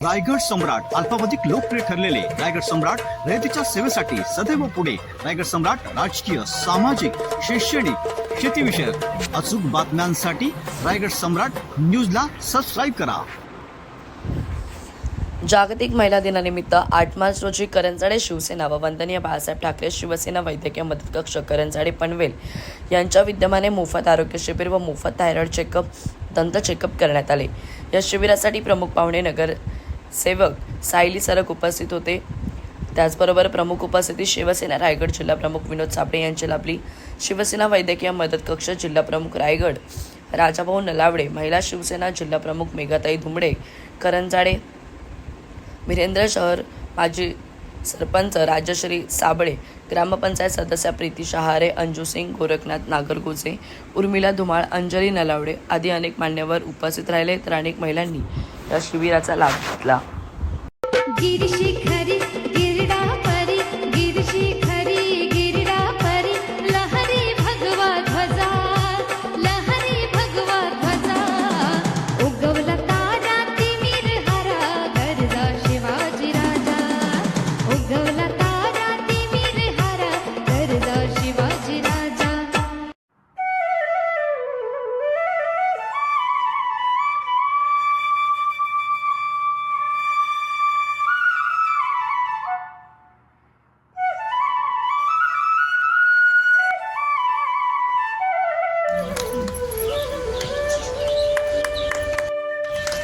रायगड सम्राट अल्पावधिक लोकप्रिय ठरलेले रायगड सम्राट रयतेच्या सेवेसाठी सदैव पुढे. रायगड सम्राट राजकीय, सामाजिक, शैक्षणिक, शेतीविषयक अचूक बातम्यांसाठी रायगड सम्राट न्यूजला सबस्क्राईब करा. जागतिक महिला दिनानिमित्त 8 मार्च रोजी करंजाडे शिवसेना व वंदनीय बाळासाहेब ठाकरे शिवसेना वैद्यकीय मदत कक्ष करंजाडे पनवेल यांच्या विद्यमाने मोफत आरोग्य शिबिर व मोफत थायरॉइड चेकअप, दंत चेकअप करण्यात आले. या शिबिरासाठी प्रमुख पाहुणे नगर सेवक सायली सरक उपस्थित होते. त्याचबरोबर प्रमुख उपस्थिती शिवसेना रायगड जिल्हा प्रमुख विनोद साबळे यांची लाभली. शिवसेना वैद्यकीय मदत कक्ष जिल्हा प्रमुख रायगड राजाभाऊ नलावडे, महिला शिवसेना जिल्हा प्रमुख मेघाताई धुमडे करंजाडे, वीरेंद्र शहर माजी सरपंच राजश्री साबळे, ग्रामपंचायत सदस्या प्रीती शहारे, अंजू सिंग, गोरखनाथ नागरगोजे, उर्मिला धुमाळ, अंजली नलावडे आदी अनेक मान्यवर उपस्थित राहिले. तर अनेक महिलांनी या शिबिराचा लाभ घेतला.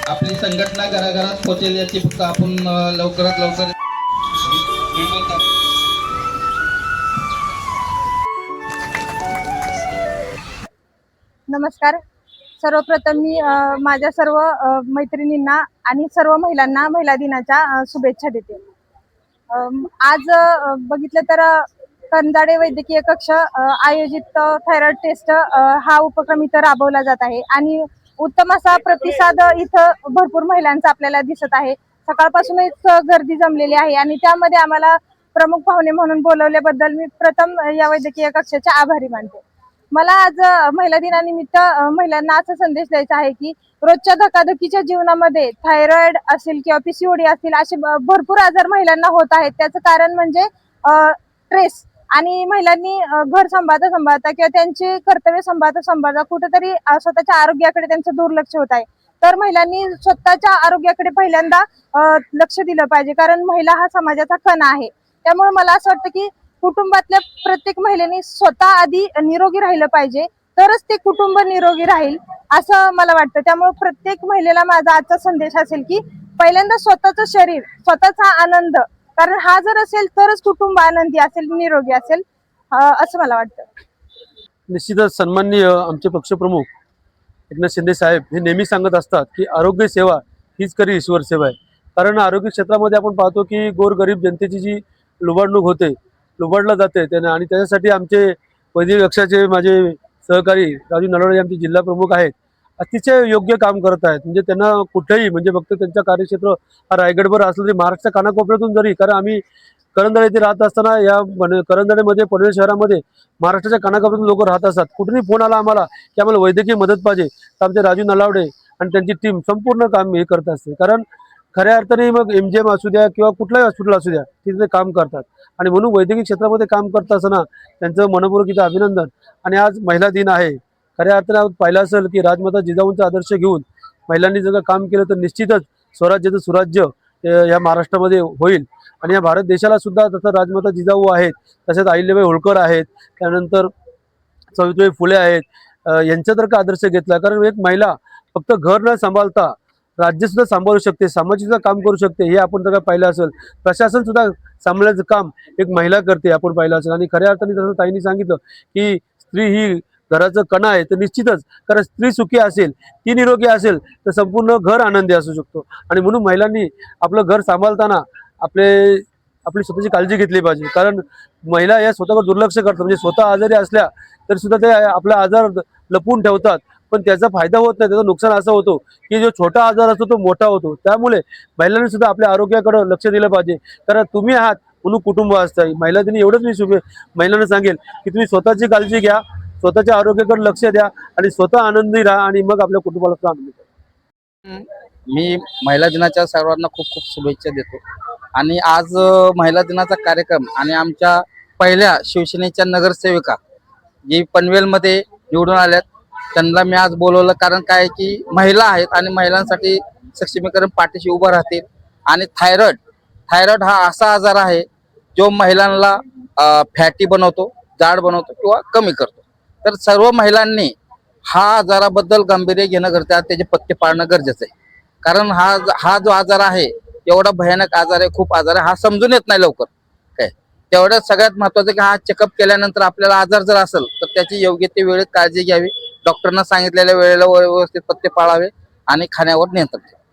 आपली संघटना घराघरात पोहोचेल याची फक्त आपण लवकरात लवकर. नमस्कार. सर्वप्रथम मी माझ्या सर्व मैत्रिणींना आणि सर्व महिलांना महिला दिनाच्या शुभेच्छा देते. आज बघितलं तर करंजाडे वैद्यकीय कक्ष आयोजित थायरॉइड टेस्ट हा उपक्रम इथं राबवला जात आहे आणि उत्तम असा प्रतिसाद इथं भरपूर महिलांचा आपल्याला दिसत आहे. सकाळपासूनच गर्दी जमलेली आहे आणि त्यामध्ये आम्हाला प्रमुख पाहुणे म्हणून बोलवल्याबद्दल मी प्रथम या वैद्यकीय कक्षाचे आभारी मानते. मला आज महिला दिनानिमित्त महिलांना असा संदेश द्यायचा आहे की रोजच्या धकाधकीच्या जीवनामध्ये थायरॉइड असेल किंवा पीसीओडी असतील असे भरपूर आजार महिलांना होत आहेत. त्याचं कारण म्हणजे स्ट्रेस आणि महिलांनी घर सांभाळता किंवा त्यांचे कर्तव्य सांभाळता कुठेतरी स्वतःच्या आरोग्याकडे त्यांचं दुर्लक्ष होत आहे. तर महिलांनी स्वतःच्या आरोग्याकडे पहिल्यांदा लक्ष दिलं पाहिजे, कारण महिला हा समाजाचा कणा आहे. त्यामुळे मला असं वाटतं की कुटुंबातल्या प्रत्येक महिलेने स्वतः आधी निरोगी राहिलं पाहिजे, तरच ते कुटुंब निरोगी राहील असं मला वाटतं. त्यामुळे प्रत्येक महिलेला माझा आजचा संदेश असेल की पहिल्यांदा स्वतःचं शरीर, स्वतःचा आनंद, कारण हा जर असेल तरच कुटुंब आनंदी असेल, निरोगी असेल असं मला वाटतं. निश्चितच सन्माननीय आमचे पक्षप्रमुख एकनाथ शिंदे साहेब हे नेहमी सांगत असतात की आरोग्य सेवा हीच खरी ईश्वर सेवा आहे. कारण आरोग्य क्षेत्रामध्ये आपण पाहतो की गोरगरीब जनतेची जी लुबाडणूक होते, लुबाडलं जाते त्याने, आणि त्याच्यासाठी आमचे वैद्यकीय कक्षाचे माझे सहकारी राजू नलावडे आमचे जिल्हा प्रमुख आहेत, अतिशय योग्य काम करत आहेत. म्हणजे त्यांना कुठेही म्हणजे फक्त त्यांचं कार्यक्षेत्र हा रायगडभर असलं तरी महाराष्ट्राच्या कानाकोपऱ्यातून जरी, कारण आम्ही करंजाडे येथे राहत असताना या करंजाडेमध्ये पनवेल शहरामध्ये महाराष्ट्राच्या कानाकोपऱ्यातून लोक राहत असतात. कुठेही फोन आला आम्हाला की आम्हाला वैद्यकीय मदत पाहिजे, तर आमचे राजू नलावडे आणि त्यांची टीम संपूर्ण काम हे करत असते. कारण खऱ्या अर्थाने मग MGM असू द्या किंवा कुठलाही हॉस्पिटल असू द्या तिथे काम करतात, आणि म्हणून वैद्यकीय क्षेत्रामध्ये काम करत असताना त्यांचं मनपूर्वक इथं अभिनंदन. आणि आज महिला दिन आहे. खऱ्या अर्थाने पाहिलं असेल की राजमाता जिजाऊंचा आदर्श घेऊन महिलांनी जर काम केलं तर निश्चितच स्वराज्याचं सुराज्य या महाराष्ट्रामध्ये होईल. आणि या भारत देशाला सुद्धा तसं राजमाता जिजाऊ आहेत, तसेच अहिल्याबाई होळकर आहेत, त्यानंतर सावित्रीबाई फुले आहेत, यांचा जर का आदर्श घेतला, कारण एक महिला फक्त घर न सांभाळता राज्यसुद्धा सांभाळू शकते, सामाजिकसुद्धा काम करू शकते. हे आपण जर का पाहिलं असेल, प्रशासन सुद्धा सांभाळण्याचं काम एक महिला करते आपण पाहिलं असेल. आणि खऱ्या अर्थाने जसं ताईंनी सांगितलं की स्त्री ही घराचं कणा आहे, तर निश्चितच कारण स्त्री सुखी असेल, ती निरोगी असेल तर संपूर्ण घर आनंदी असू शकतो. आणि म्हणून महिलांनी आपलं घर सांभाळताना आपली स्वतःची काळजी घेतली पाहिजे. कारण महिला या स्वतःवर दुर्लक्ष करतात, म्हणजे स्वतः आजारी असल्या तर सुद्धा ते आपला आजार लपवून ठेवतात, पण त्याचा फायदा होत नाही, त्याचं नुकसान असं होतो की जो छोटा आजार असतो तो मोठा होतो. त्यामुळे महिलांनी सुद्धा आपल्या आरोग्याकडे लक्ष दिलं पाहिजे. कारण तुम्ही आहात म्हणून कुटुंब असतं. महिला दिनी एवढंच मी महिलांना सांगेल की तुम्ही स्वतःची काळजी घ्या, स्वतःच्या आरोग्याकडे लक्ष द्या आणि स्वतः आनंदी राहा, आणि मग आपल्या कुटुंबाला आनंदी करा. मी महिला दिनाच्या सर्वांना खूप खूप शुभेच्छा देतो. आणि आज महिला दिनाचा कार्यक्रम आणि आमच्या पहिल्या शिवसेनेच्या नगरसेविका जी पनवेलमध्ये निवडून आल्यात त्यांना मी आज बोलवलं, कारण काय की महिला आहेत आणि महिलांसाठी सक्षमीकरण पाठीशी उभं राहतील. आणि थायरॉइड हा असा आजार आहे जो महिलांना फॅटी बनवतो, जाड बनवतो किंवा कमी करतो. तर सर्व महिलांनी हा आजाराबद्दल गांभीर्य घेणं गरजेचं आहे, त्याचे पथ्य पाळणं गरजेचं आहे. कारण हा जो आजार आहे एवढा भयानक आजार आहे, खूप आजार आहे, हा समजून येत नाही लवकर काय. तेवढ्यात सगळ्यात महत्वाचं की हा चेकअप केल्यानंतर आपल्याला आजार जर असेल तर त्याची योग्य ते वेळेत काळजी घ्यावी, डॉक्टरना सांगितलेल्या वेळेला व्यवस्थित पथ्य पाळावे आणि खाण्यावर नियंत्रण ठेवावे.